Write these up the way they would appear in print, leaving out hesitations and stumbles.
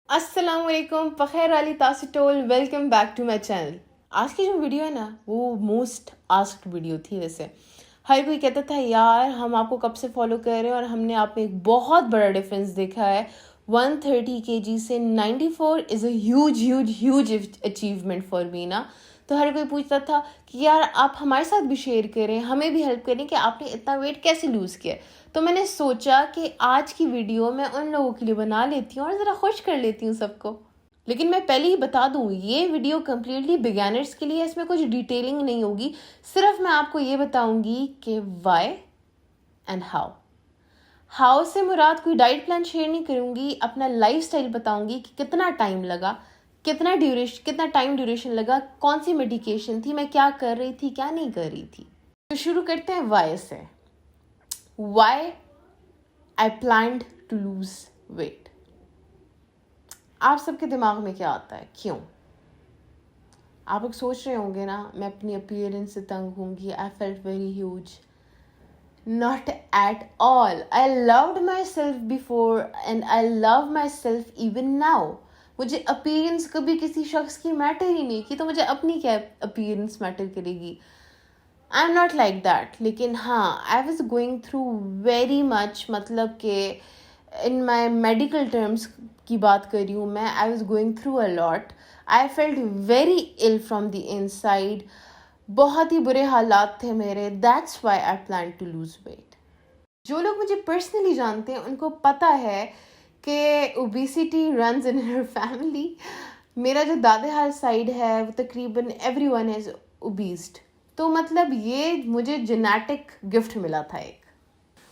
अस्सलाम वालेकुम फ़खैर अली तासिटोल welcome back to my channel. आज की जो वीडियो है ना वो मोस्ट आस्क्ड वीडियो थी। वैसे हर कोई कहता था यार हम आपको कब से फॉलो कर रहे हैं और हमने आप में एक बहुत बड़ा डिफरेंस देखा है। 130 kg से 94 is a huge achievement for me ना। तो हर कोई पूछता था कि यार आप हमारे साथ भी शेयर करें, हमें भी हेल्प करें कि आपने इतना वेट कैसे लूज़ किया। तो मैंने सोचा कि आज की वीडियो मैं उन लोगों के लिए बना लेती हूँ और ज़रा खुश कर लेती हूँ सबको। लेकिन मैं पहले ही बता दूँ, ये वीडियो कम्प्लीटली बिगैनर्स के लिए, इसमें कुछ डिटेलिंग नहीं होगी। सिर्फ मैं आपको ये बताऊँगी कि वाई एंड हाउ से मुराद कोई डाइट प्लान शेयर नहीं करूँगी, अपना लाइफस्टाइल बताऊँगी कि कितना टाइम लगा, कितना टाइम ड्यूरेशन लगा, कौन सी मेडिकेशन थी, मैं क्या कर रही थी, क्या नहीं कर रही थी। तो शुरू करते हैं वाई से। Why I planned to lose weight. आप सबके दिमाग में क्या आता है, क्यों? आप लोग सोच रहे होंगे ना मैं अपनी अपीयरेंस से तंग होंगी, आई felt very huge. Not at all. I loved myself before and I love myself even now. मुझे अपीयरेंस कभी किसी शख्स की मैटर ही नहीं की, तो मुझे अपनी क्या अपीयरेंस मैटर करेगी। I am not like that. लेकिन हाँ, आई was going through very much, मतलब कि इन माई मेडिकल टर्म्स की बात कर रही हूँ मैं। I was going through a lot. I felt very ill from the inside. बहुत ही बुरे हालात थे मेरे। That's why I plan to lose weight. जो लोग मुझे पर्सनली जानते हैं उनको पता है कि obesity runs in her family. मेरा जो दादेहाल साइड है वो तकरीबन एवरीवन इज ओबीस्ड। तो मतलब ये मुझे जेनेटिक गिफ्ट मिला था एक।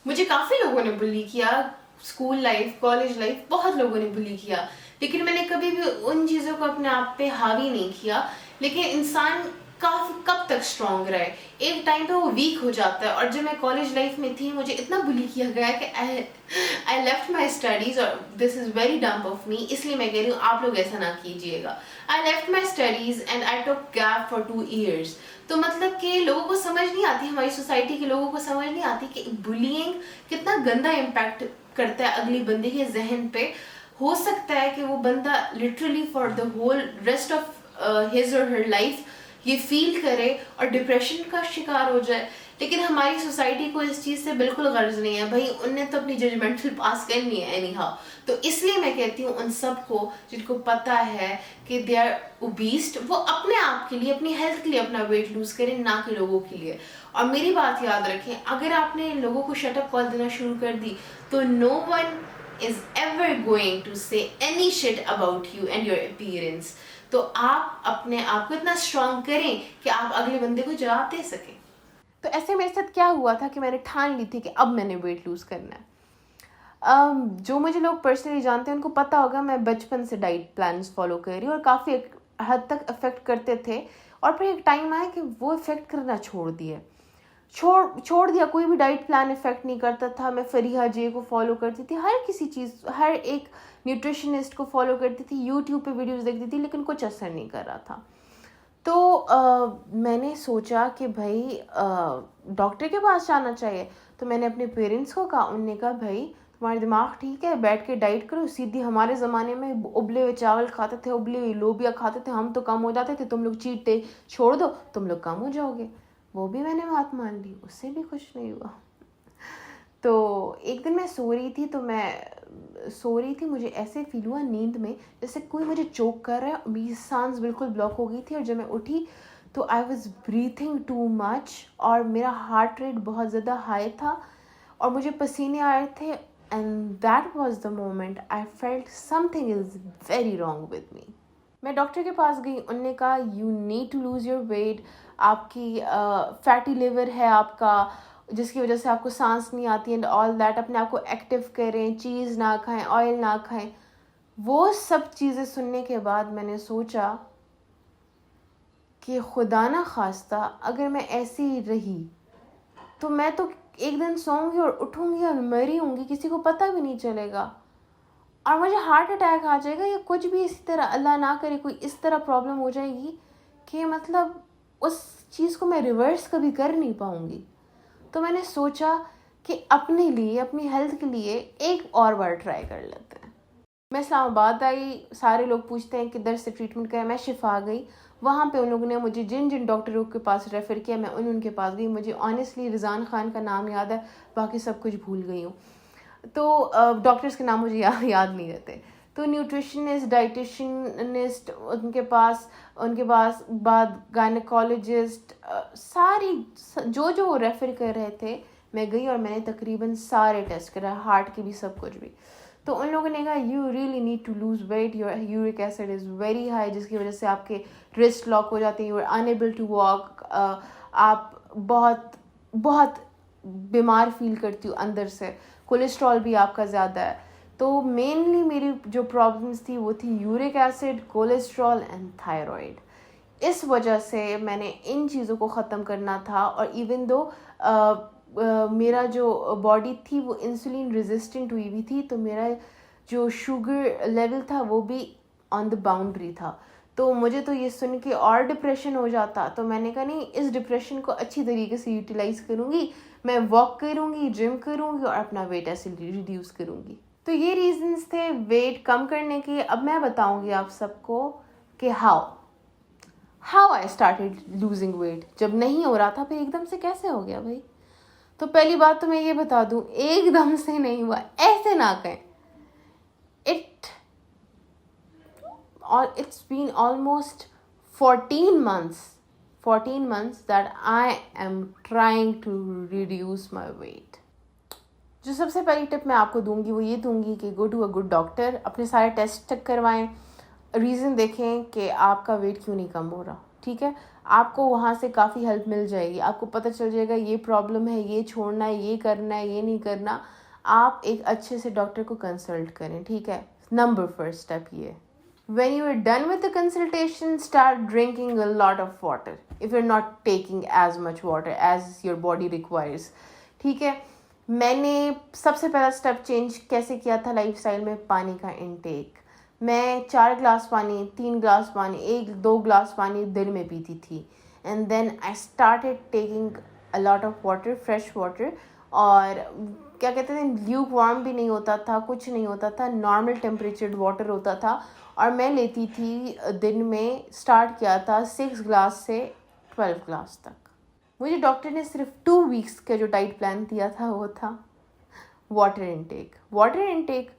मुझे काफ़ी लोगों ने बुली किया, स्कूल लाइफ, कॉलेज लाइफ, बहुत लोगों ने बुली किया, लेकिन मैंने कभी भी उन चीज़ों को अपने आप पे हावी नहीं किया। लेकिन इंसान कब तक स्ट्रॉन्ग रहे, एक टाइम पे वो वीक हो जाता है। और जब मैं कॉलेज लाइफ में थी मुझे इतना बुली किया गया कि आई लेफ्ट माई स्टडीज़। और this is very dumb of me, इसलिए मैं कह रही हूँ आप लोग ऐसा ना कीजिएगा। आई left my studies and I took gap for 2 years। तो मतलब कि लोगों को समझ नहीं आती, हमारी सोसाइटी के लोगों को समझ नहीं आती कि बुलिंग कितना गंदा इम्पैक्ट करता है अगली बंदे के जहन पे। हो सकता है कि वो बंदा literally for the whole rest of his और हर लाइफ ये फील करे और डिप्रेशन का शिकार हो जाए। लेकिन हमारी सोसाइटी को इस चीज़ से बिल्कुल गर्ज नहीं है भाई, उनने तो अपनी जजमेंटल पास करनी है एनी हाउ। तो इसलिए मैं कहती हूँ उन सबको जिनको पता है कि दे आर ओबीस्ड, वो अपने आप के लिए, अपनी हेल्थ के लिए अपना वेट लूज करें, ना कि लोगों के लिए। और मेरी बात याद रखें, अगर आपने लोगों को शटअप कॉल देना शुरू कर दी तो no one is ever going to say any shit about you and your appearance। तो आप अपने आप को इतना स्ट्रॉन्ग करें कि आप अगले बंदे को जवाब दे सकें। तो ऐसे मेरे साथ क्या हुआ था कि मैंने ठान ली थी कि अब मैंने वेट लूज़ करना है। जो मुझे लोग पर्सनली जानते हैं उनको पता होगा मैं बचपन से डाइट प्लान्स फॉलो कर रही हूँ और काफ़ी हद तक अफेक्ट करते थे। और फिर एक टाइम आया कि वो इफ़ेक्ट करना छोड़ दिया। कोई भी डाइट प्लान इफेक्ट नहीं करता था। मैं फरीहा जे को फॉलो करती थी, हर किसी चीज़, हर एक न्यूट्रिशनिस्ट को फॉलो करती थी, यूट्यूब पे वीडियोस देखती थी, लेकिन कुछ असर नहीं कर रहा था। तो मैंने सोचा कि भाई डॉक्टर के पास जाना चाहिए। तो मैंने अपने पेरेंट्स को कहा, उनने कहा भाई तुम्हारा दिमाग ठीक है, बैठ के डाइट करो सीधी। हमारे ज़माने में उबले हुए चावल खाते थे, उबले हुए लोबिया खाते थे, हम तो कम हो जाते थे। तुम लोग चीट डे छोड़ दो, तुम लोग कम हो जाओगे। वो भी मैंने बात मान ली, उससे भी कुछ नहीं हुआ। तो एक दिन मैं सो रही थी, मुझे ऐसे फील हुआ नींद में जैसे कोई मुझे चोक कर रहा है। मेरी सांस बिल्कुल ब्लॉक हो गई थी और जब मैं उठी तो I was breathing too much और मेरा हार्ट रेट बहुत ज़्यादा हाई था और मुझे पसीने आ रहे थे। And that was the moment I felt something is very wrong with me. मैं डॉक्टर के पास गई, उनने कहा you need to lose your weight. आपकी फैटी लिवर है आपका, जिसकी वजह से आपको सांस नहीं आती एंड ऑल दैट। अपने आप को एक्टिव करें, चीज़ ना खाएं, ऑयल ना खाएं। वो सब चीज़ें सुनने के बाद मैंने सोचा कि खुदा ना खास्ता अगर मैं ऐसी ही रही तो मैं तो एक दिन सोऊंगी और उठूंगी और मरी होंगी, किसी को पता भी नहीं चलेगा और मुझे हार्ट अटैक आ जाएगा या कुछ भी इसी तरह, अल्लाह ना करे कोई इस तरह प्रॉब्लम हो जाएगी कि मतलब उस चीज़ को मैं रिवर्स कभी कर नहीं पाऊँगी। तो मैंने सोचा कि अपने लिए, अपनी हेल्थ के लिए एक और बार ट्राई कर लेते हैं। मैं इस्लामाबाद आई, सारे लोग पूछते हैं किधर से ट्रीटमेंट कराया, मैं शिफा गई। वहाँ पे उन लोगों ने मुझे जिन जिन डॉक्टरों के पास रेफ़र किया, मैं उनके पास गई। मुझे ऑनेस्टली रिज़ान खान का नाम याद है, बाकी सब कुछ भूल गई हूँ। तो डॉक्टर्स के नाम मुझे याद नहीं रहते। तो न्यूट्रिशनिस्ट, डाइटिशियनिस्ट, उनके पास बाद गायनेकोलॉजिस्ट, सारी जो जो वो रेफ़र कर रहे थे, मैं गई और मैंने तकरीबन सारे टेस्ट कराए, हार्ट के भी, सब कुछ भी। तो उन लोगों ने कहा you really need to lose weight, your uric acid is very high, जिसकी वजह से आपके रिस्ट लॉक हो जाते हैं, you are unable to walk, आप बहुत बहुत बीमार फील करती हूँ अंदर से, कोलेस्ट्रॉल भी आपका ज़्यादा है। तो मेनली मेरी जो प्रॉब्लम्स थी वो थी uric acid, cholesterol and thyroid. इस वजह से मैंने इन चीज़ों को ख़त्म करना था। और इवन दो मेरा जो बॉडी थी वो इंसुलिन रेजिस्टेंट हुई हुई थी, तो मेरा जो शुगर लेवल था वो भी ऑन द बाउंड्री था। तो मुझे तो ये सुन के और डिप्रेशन हो जाता, तो मैंने कहा नहीं, इस डिप्रेशन को अच्छी तरीके से यूटिलाइज़ करूँगी, मैं वॉक करूँगी, जिम करूँगी और अपना वेट ऐसे रिड्यूस करूँगी। तो ये रीजंस थे वेट कम करने के। अब मैं बताऊँगी आप सबको कि how I started losing weight. जब नहीं हो रहा था फिर एकदम से कैसे हो गया भाई। तो पहली बात तो मैं ये बता दूं, एकदम से नहीं हुआ, ऐसे ना कहें। It's been almost 14 months that I am trying to reduce my weight. जो सबसे पहली टिप मैं आपको दूंगी वो ये दूंगी कि go to a good doctor, अपने सारे टेस्ट चेक करवाएं, रीज़न देखें कि आपका वेट क्यों नहीं कम हो रहा। ठीक है, आपको वहाँ से काफ़ी हेल्प मिल जाएगी, आपको पता चल जाएगा ये प्रॉब्लम है, ये छोड़ना है, ये करना है, ये नहीं करना। आप एक अच्छे से डॉक्टर को कंसल्ट करें। ठीक है, नंबर फर्स्ट स्टेप ये। When you are done with the consultation, start drinking a lot of water if you're not taking as much water as your body requires. ठीक है, मैंने सबसे पहला स्टेप चेंज कैसे किया था लाइफस्टाइल में, पानी का इनटेक। मैं 4 ग्लास पानी, 3 ग्लास पानी, 1-2 ग्लास पानी दिन में पीती थी। And then I started taking a lot of water, fresh water. और क्या कहते थे, ल्यूक वार्म भी नहीं होता था, कुछ नहीं होता था, नॉर्मल टेम्परेचर्ड वाटर होता था। और मैं लेती थी दिन में, स्टार्ट किया था 6 ग्लास से 12 ग्लास तक। मुझे डॉक्टर ने सिर्फ 2 वीक्स का जो डाइट प्लान दिया था वो था water intake.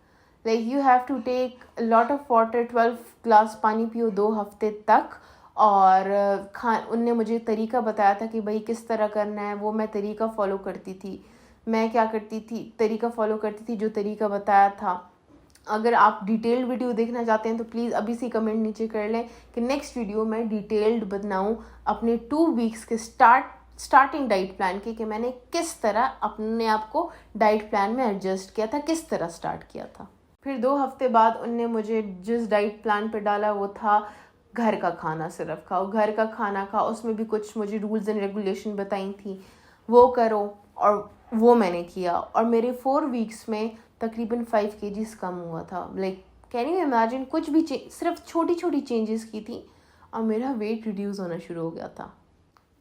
Like you have to take lot of water, 12 glass पानी पियो 2 हफ्ते तक। और उनने मुझे तरीका बताया था कि भाई किस तरह करना है, वो मैं तरीका फ़ॉलो करती थी। मैं क्या करती थी, तरीका फ़ॉलो करती थी जो तरीका बताया था। अगर आप डिटेल्ड वीडियो देखना चाहते हैं तो प्लीज़ अभी से कमेंट नीचे कर लें कि नेक्स्ट वीडियो मैं डिटेल्ड बनाऊं अपने 2 वीक्स के स्टार्टिंग डाइट प्लान के, कि मैंने किस तरह अपने आप को डाइट प्लान में एडजस्ट किया था, किस तरह स्टार्ट किया था। फिर 2 हफ्ते बाद उनने मुझे जिस डाइट प्लान पे डाला वो था घर का खाना सिर्फ खाओ, घर का खाना खाओ। उसमें भी कुछ मुझे रूल्स एंड रेगुलेशन बताई थी, वो करो। और वो मैंने किया और मेरे 4 वीक्स में तकरीबन 5 kgs कम हुआ था। लाइक कैन यू इमेजिन, कुछ भी सिर्फ छोटी छोटी चेंजेस की थी और मेरा वेट रिड्यूस होना शुरू हो गया था।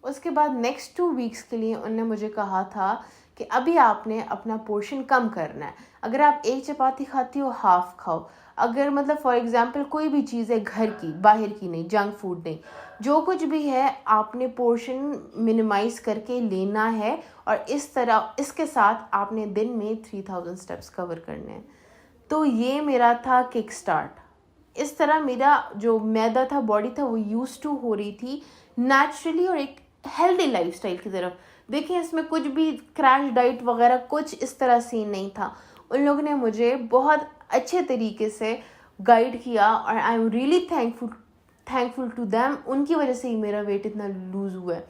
उसके बाद नेक्स्ट 2 वीक्स के लिए उन्होंने मुझे कहा था कि अभी आपने अपना पोर्शन कम करना है। अगर आप 1 चपाती खाती हो, हाफ खाओ। अगर मतलब फॉर एग्जांपल कोई भी चीज़ है घर की, बाहर की नहीं, जंक फूड नहीं, जो कुछ भी है आपने पोर्शन मिनिमाइज़ करके लेना है। और इस तरह इसके साथ आपने दिन में 3000 स्टेप्स कवर करने हैं। तो ये मेरा था किक स्टार्ट। इस तरह मेरा जो मैदा था, बॉडी था, वो यूज टू हो रही थी नेचुरली और एक हेल्दी लाइफस्टाइल की तरफ। देखिए इसमें कुछ भी क्रैश डाइट वगैरह कुछ इस तरह सीन नहीं था। उन लोगों ने मुझे बहुत अच्छे तरीके से गाइड किया और I am really thankful to them. उनकी वजह से ही मेरा वेट इतना लूज़ हुआ है।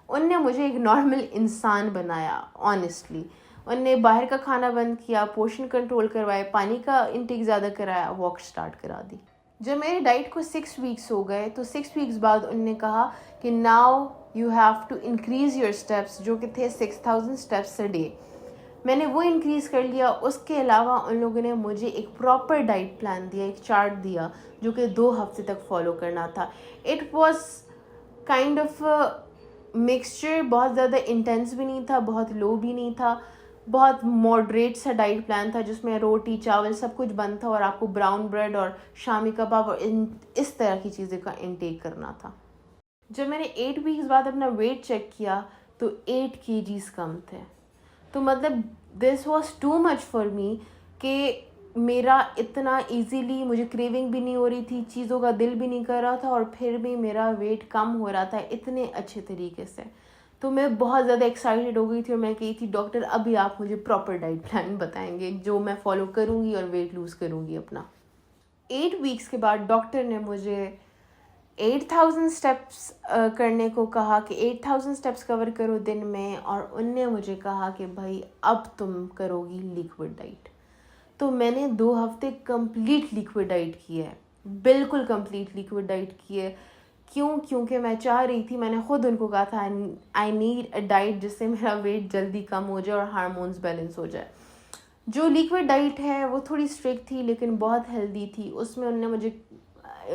उनने मुझे एक नॉर्मल इंसान बनाया ऑनेस्टली। उनने बाहर का खाना बंद किया, पोर्शन कंट्रोल करवाए, पानी का इंटेक ज़्यादा कराया, वॉक स्टार्ट करा दी। जब मेरे डाइट को 6 वीक्स हो गए तो 6 वीक्स बाद उनने कहा कि now you have to increase your steps, जो कि थे 6000 स्टेप्स अ डे। मैंने वो इंक्रीज़ कर लिया। उसके अलावा उन लोगों ने मुझे एक प्रॉपर डाइट प्लान दिया, एक चार्ट दिया जो कि 2 हफ्ते तक फॉलो करना था। It was kind of mixture, बहुत ज़्यादा इंटेंस भी नहीं था, बहुत लो भी नहीं था, बहुत मॉडरेट सा डाइट प्लान था जिसमें रोटी चावल सब कुछ बंद था और आपको ब्राउन ब्रेड और शामी कबाब और इस तरह की चीज़ें का इंटेक करना था। जब मैंने 8 वीक्स बाद अपना वेट चेक किया तो 8 kgs कम थे। तो मतलब this was too much for me कि मेरा इतना इजीली मुझे क्रेविंग भी नहीं हो रही थी, चीज़ों का दिल भी नहीं कर रहा था और फिर भी मेरा वेट कम हो रहा था इतने अच्छे तरीके से। तो मैं बहुत ज़्यादा एक्साइटेड हो गई थी और मैं कही थी डॉक्टर अभी आप मुझे प्रॉपर डाइट प्लान बताएंगे जो मैं फॉलो करूँगी और वेट लूज़ करूँगी अपना। 8 वीक्स के बाद डॉक्टर ने मुझे 8000 स्टेप्स करने को कहा कि 8000 स्टेप्स कवर करो दिन में, और उनने मुझे कहा कि भाई अब तुम करोगी लिक्विड डाइट। तो मैंने 2 हफ्ते कंप्लीट लिक्विड डाइट की है, बिल्कुल कंप्लीट लिक्विड डाइट की है। क्योंकि मैं चाह रही थी, मैंने खुद उनको कहा था आई नीड अ डाइट जिससे मेरा वेट जल्दी कम हो जाए और हार्मोन्स बैलेंस हो जाए। जो लिक्विड डाइट है वो थोड़ी स्ट्रिक्ट थी लेकिन बहुत हेल्दी थी। उसमें उन्होंने मुझे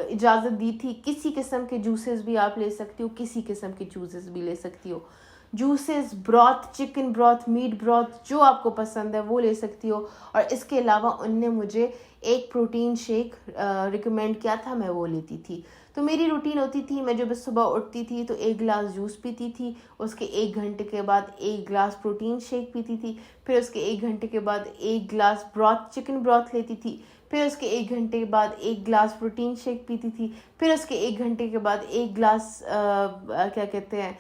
इजाज़त दी थी किसी किस्म के जूसेस भी आप ले सकती हो, किसी किस्म के जूसेस भी ले सकती हो। Juices, broth, chicken broth, meat broth, जो आपको पसंद है वो ले सकती हो। और इसके अलावा उनने मुझे एक प्रोटीन शेक रिकमेंड किया था, मैं वो लेती थी। तो मेरी रूटीन होती थी, मैं जब सुबह उठती थी तो 1 गिलास जूस पीती थी, उसके 1 घंटे के बाद 1 गिलास प्रोटीन शेक पीती थी, फिर उसके 1 घंटे के बाद 1 गिलास ब्रॉथ, चिकन ब्रॉथ लेती थी, फिर उसके 1 घंटे के बाद 1 गिलास प्रोटीन शेक पीती थी, फिर उसके 1 घंटे के बाद 1 गिलास क्या कहते हैं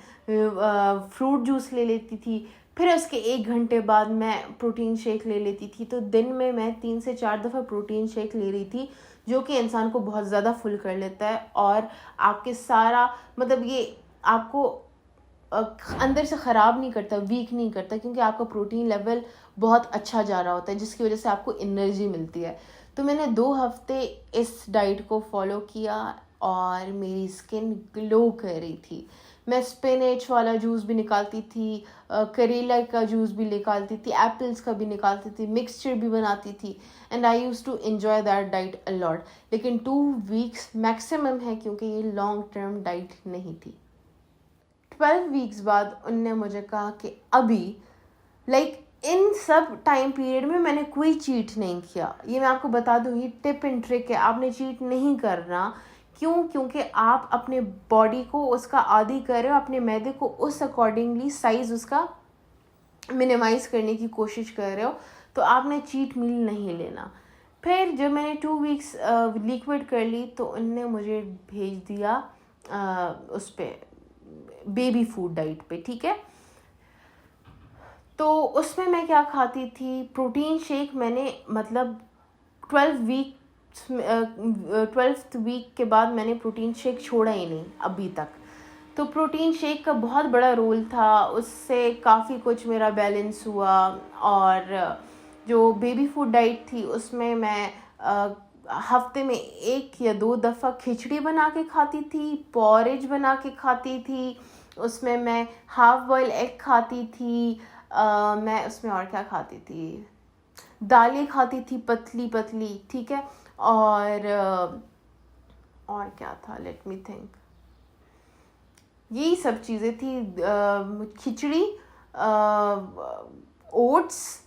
फ्रूट जूस ले लेती थी, फिर उसके 1 घंटे बाद मैं प्रोटीन शेक ले लेती थी। तो दिन में मैं 3 से 4 दफ़ा प्रोटीन शेक ले रही थी, जो कि इंसान को बहुत ज़्यादा फुल कर लेता है और आपके सारा मतलब ये आपको अंदर से ख़राब नहीं करता, वीक नहीं करता, क्योंकि आपका प्रोटीन लेवल बहुत अच्छा जा रहा होता है जिसकी वजह से आपको एनर्जी मिलती है। तो मैंने 2 हफ्ते इस डाइट को फॉलो किया और मेरी स्किन ग्लो कर रही थी। मैं स्पिनच वाला जूस भी निकालती थी, करेला का जूस भी निकालती थी, एप्पल्स का भी निकालती थी, मिक्सचर भी बनाती थी, and I use to enjoy that diet a lot. लेकिन 2 वीक्स मैक्सिमम है क्योंकि ये लॉन्ग टर्म डाइट नहीं थी। 12 वीक्स बाद उनने मुझे कहा कि अभी इन सब टाइम पीरियड में मैंने कोई चीट नहीं किया। ये मैं आपको बता दूँ, ये टिप एंड ट्रिक है, आपने चीट नहीं करना। क्योंकि आप अपने बॉडी को उसका आदी कर रहे हो, अपने मैदे को उस अकॉर्डिंगली साइज़ उसका मिनिमाइज़ करने की कोशिश कर रहे हो, तो आपने चीट मील नहीं लेना। फिर जब मैंने 2 वीक्स लिक्विड कर ली तो उनने मुझे भेज दिया उस पर बेबी फूड डाइट पे, ठीक है। तो उसमें मैं क्या खाती थी, प्रोटीन शेक मैंने मतलब 12th वीक के बाद मैंने प्रोटीन शेक छोड़ा ही नहीं अभी तक। तो प्रोटीन शेक का बहुत बड़ा रोल था, उससे काफ़ी कुछ मेरा बैलेंस हुआ। और जो बेबी फूड डाइट थी उसमें मैं हफ्ते में 1 या 2 दफ़ा खिचड़ी बना के खाती थी, पॉरेज बना के खाती थी, उसमें मैं हाफ बॉयल एग खाती थी, मैं उसमें और क्या खाती थी, दालें खाती थी पतली पतली, ठीक है। और क्या था, लेट मी थिंक, यही सब चीज़ें थी, खिचड़ी, ओट्स,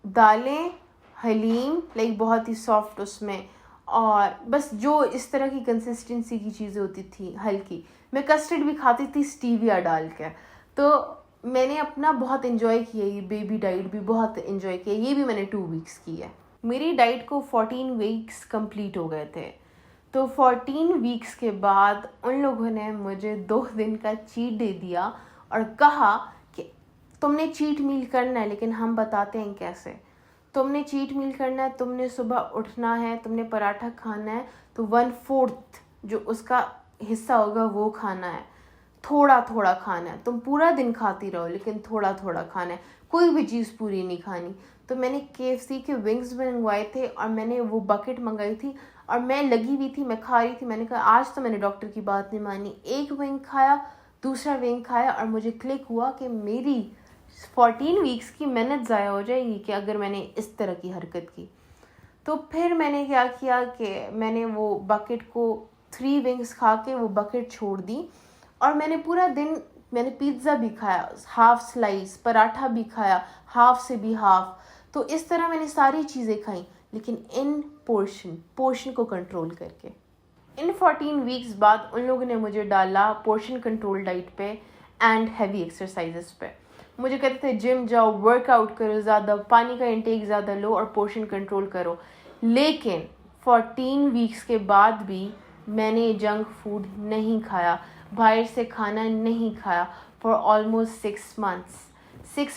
दालें, हलीम बहुत ही सॉफ्ट उसमें, और बस जो इस तरह की कंसिस्टेंसी की चीज़ें होती थी हल्की। मैं कस्टर्ड भी खाती थी स्टीविया डाल के। तो मैंने अपना बहुत इन्जॉय किया, ये बेबी डाइट भी बहुत इन्जॉय किया, ये भी मैंने 2 वीक्स की है। मेरी डाइट को 14 वीक्स कंप्लीट हो गए थे। तो 14 वीक्स के बाद उन लोगों ने मुझे 2 दिन का चीट डे दिया और कहा कि तुमने चीट मील करना है, लेकिन हम बताते हैं कैसे। तुमने चीट मील करना है, तुमने सुबह उठना है, तुमने पराठा खाना है, तो 1/4 जो उसका हिस्सा होगा वो खाना है, थोड़ा थोड़ा खाना है। तुम पूरा दिन खाती रहो लेकिन थोड़ा थोड़ा खाना है, कोई भी चीज़ पूरी नहीं खानी। तो मैंने KFC के विंग्स मंगवाए थे और मैंने वो बकेट मंगाई थी और मैं लगी हुई थी, मैं खा रही थी। मैंने कहा आज तो मैंने डॉक्टर की बात नहीं मानी, एक विंग खाया, दूसरा विंग खाया, और मुझे क्लिक हुआ कि मेरी 14 वीक्स की मेहनत ज़ाया हो जाएगी कि अगर मैंने इस तरह की हरकत की। तो फिर मैंने क्या किया कि मैंने वो बकेट को 3 विंग्स खा के वो बकेट छोड़ दी और मैंने पूरा दिन मैंने पिज़्ज़ा भी खाया, हाफ स्लाइस, पराठा भी खाया, हाफ से भी हाफ। तो इस तरह मैंने सारी चीज़ें खाई, लेकिन इन पोर्शन को कंट्रोल करके। इन 14 वीक्स बाद उन लोगों ने मुझे डाला पोर्शन कंट्रोल डाइट पे एंड हैवी एक्सरसाइजेस पे। मुझे कहते थे जिम जाओ, वर्कआउट करो ज़्यादा, पानी का इंटेक ज़्यादा लो और पोर्शन कंट्रोल करो। लेकिन 14 वीक्स के बाद भी मैंने जंक फूड नहीं खाया, बाहर से खाना नहीं खाया फॉर ऑलमोस्ट 6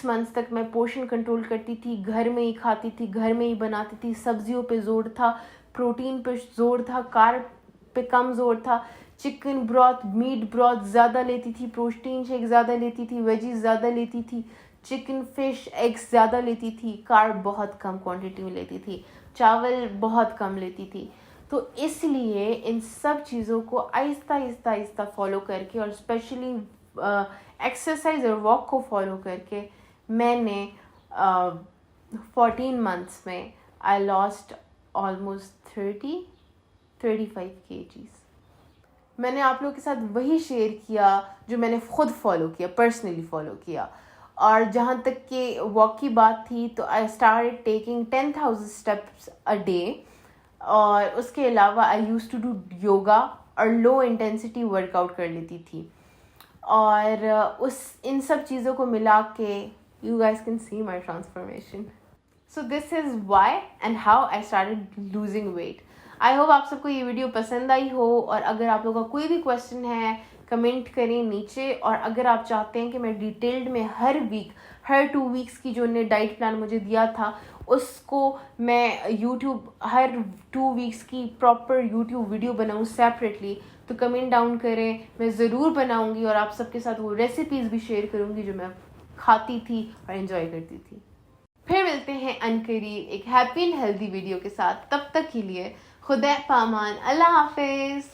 मंथ्स तक मैं पोर्शन कंट्रोल करती थी, घर में ही खाती थी, घर में ही बनाती थी। सब्जियों पे जोर था, प्रोटीन पे जोर था, कार्ब पे कम जोर था। चिकन ब्रॉथ, मीट ब्रॉथ ज़्यादा लेती थी, प्रोटीन शेक ज़्यादा लेती थी, वेजीज ज़्यादा लेती थी, चिकन, फिश, एग्स ज़्यादा लेती थी, कार्ब बहुत कम क्वांटिटी में लेती थी, चावल बहुत कम लेती थी। तो इसलिए इन सब चीज़ों को आहिस्ता फॉलो करके और स्पेशली एक्सरसाइज और वॉक को फॉलो करके मैंने 14 मंथ्स में आई लॉस्ट ऑलमोस्ट 35 kgs। मैंने आप लोगों के साथ वही शेयर किया जो मैंने खुद फॉलो किया, पर्सनली फॉलो किया। और जहाँ तक कि वॉक की बात थी तो आई started taking 10,000 steps a day. और उसके अलावा आई यूज टू डू योगा और लो इंटेंसिटी वर्कआउट कर लेती थी। और इन सब चीज़ों को मिला के you guys can see my transformation. So this is why and how I started losing weight. I hope आप सबको ये वीडियो पसंद आई हो, और अगर आप लोगों का कोई भी क्वेश्चन है कमेंट करें नीचे। और अगर आप चाहते हैं कि मैं डिटेल्ड में हर 2 वीक्स की जो उन्होंने डाइट प्लान मुझे दिया था उसको मैं यूट्यूब हर 2 वीक्स की प्रॉपर यूट्यूब वीडियो बनाऊँ सेपरेटली, तो कमेंट डाउन करें, मैं ज़रूर बनाऊँगी। और आप सबके साथ वो रेसिपीज़ भी शेयर करूँगी जो मैं खाती थी और एंजॉय करती थी। फिर मिलते हैं अनकरीब एक हैप्पी एंड हेल्दी वीडियो के साथ। तब तक के लिए खुदा पामान, अल्लाह हाफिज़।